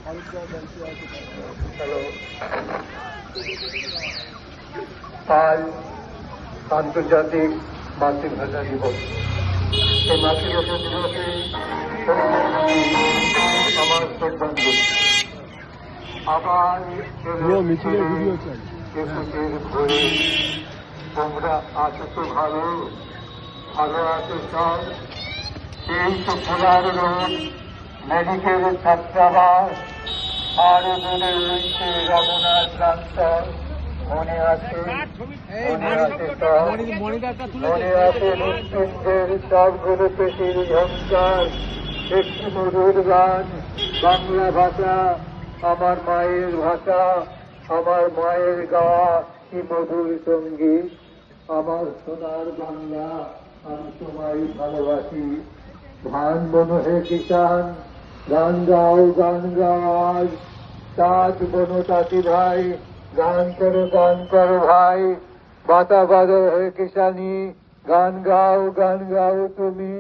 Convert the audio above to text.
Hello, আজ আন্তর্জাতিক মাতৃভাষা দিবস। এই মাতৃভাষা দিবসে আমার শ্রদ্ধাঞ্জলি। আবার মিছিলের ভিডিও চাই। একুশের ভোরে তোমরা আছো তো ভালো, ভালো আছো সব। এই তো খোলার রোড, মেডিকেল ছাত্রাবাস, আর দূরে রয়েছে রমনার প্রান্তর। মনে আছে সব, মনে আছে নিশ্চিন্তের সবগুলো পেশির ঝঙ্কার। একটি মধুর গান, বাংলা ভাষা, আমার মায়ের ভাষা, আমার মায়ের গাওয়া কি মধুর সঙ্গীত। আমার সোনার বাংলা, আমি তোমায় ভালোবাসি। ধান বনো হে কিষান, গান গাও আজ। তাঁত বনো তাঁতি ভাই, গান করো ভাই। বাতা বাদো হে কিষানি, গান গাও তুমি।